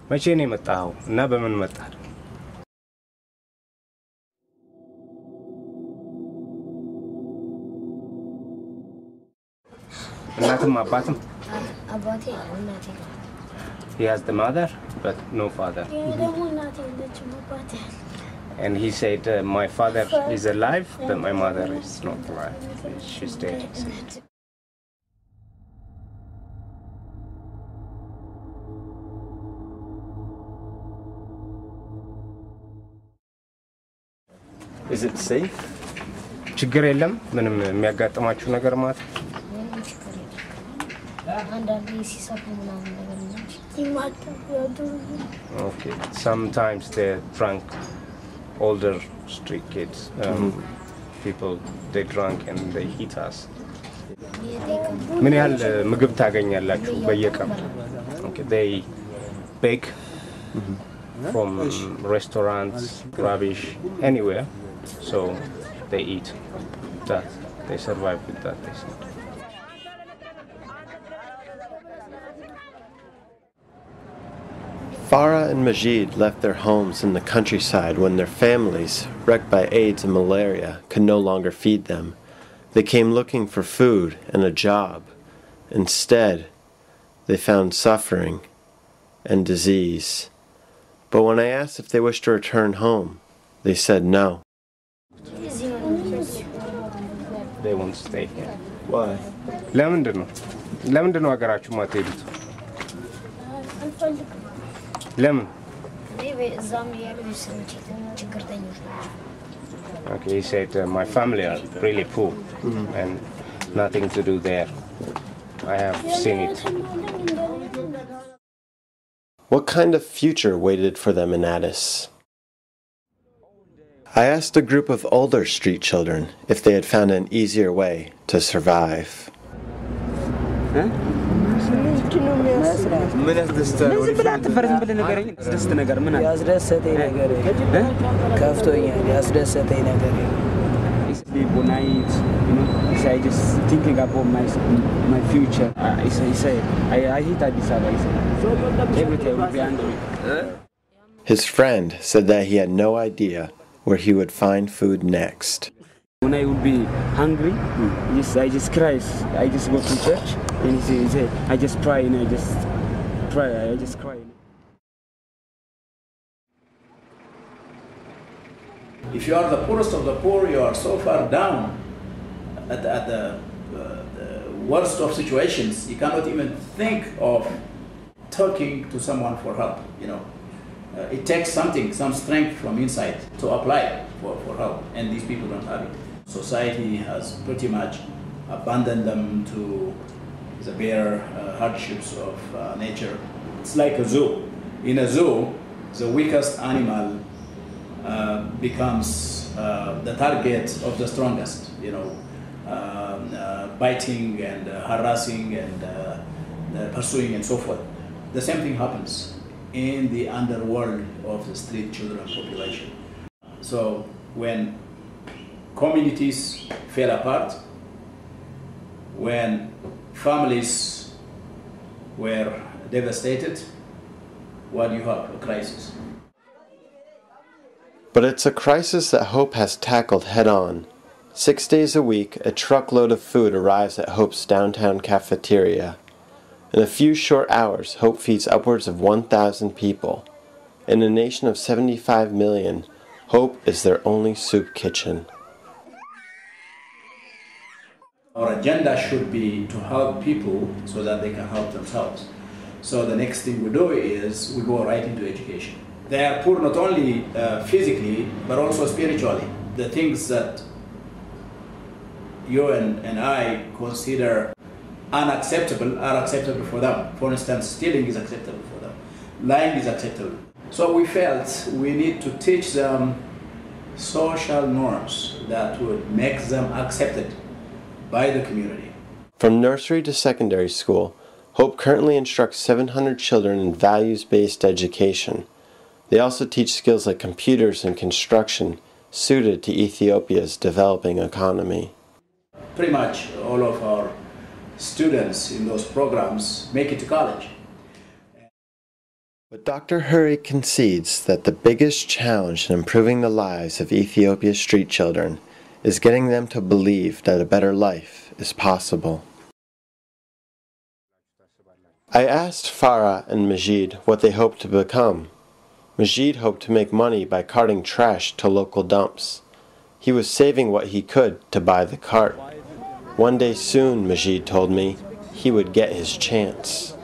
መቼ ነው የመጣው እና በምን መጣ? እናትም አባትም? አባቴ እናቴ። He has the mother but no father. And he said my father is alive but my mother is not alive. She's dead. Is it safe? ችግር የለም ምንም የሚያጋጥማችሁ ነገር ማለት አንዳንዴ ሲሰሩ ምናምን ነገር ነው ይማታሉ። Okay, sometimes they drunk older street kids, people they drunk and they hit us. ምን ያህል ምግብ ታገኛላችሁ በየቀኑ? Okay, they bake from restaurants, rubbish, anywhere. So they eat that. They survive with that. They said. Farah and Majid left their homes in the countryside when their families, wrecked by AIDS and malaria, could no longer feed them. They came looking for food and a job. Instead, they found suffering and disease. But when I asked if they wished to return home, they said no. They won't stay here. Why? ለምንድን ነው ሀገራችሁ ማትሄዱት? ለምን? Okay, he said my family are really poor and nothing to do there. I have seen it. What kind of future waited for them in Addis? I asked a group of older street children if they had found an easier way to survive. I just thinking about my future. I hate Addis Ababa. Every day will be angry. His friend said that he had no idea where he would find food next. When I would be hungry, I just cry. I just go to church and he say, I just pray and I just cry. If you are the poorest of the poor, you are so far down at the worst of situations, you cannot even think of talking to someone for help, you know. It takes some strength from inside to apply for help, and these people don't have it. Society has pretty much abandoned them to the bare hardships of nature. It's like a zoo. In a zoo, the weakest animal becomes the target of the strongest, you know, biting and harassing and pursuing and so forth. The same thing happens in the underworld of the street children population. So when communities fell apart, when families were devastated, what do you have? A crisis. But it's a crisis that Hope has tackled head-on. 6 days a week, a truckload of food arrives at Hope's downtown cafeteria. In a few short hours, Hope feeds upwards of 1,000 people. In a nation of 75 million, Hope is their only soup kitchen. Our agenda should be to help people so that they can help themselves. So the next thing we do is we go right into education. They are poor not only physically, but also spiritually. The things that you and I consider unacceptable are acceptable for them. For instance, stealing is acceptable for them. Lying is acceptable. So we felt we need to teach them social norms that would make them accepted by the community. From nursery to secondary school, Hope currently instructs 700 children in values-based education. They also teach skills like computers and construction suited to Ethiopia's developing economy. Pretty much all of our students in those programs make it to college. But Dr. Hurry concedes that the biggest challenge in improving the lives of Ethiopia's street children is getting them to believe that a better life is possible. I asked Farah and Majid what they hoped to become. Majid hoped to make money by carting trash to local dumps. He was saving what he could to buy the cart. One day soon, Majid told me, he would get his chance.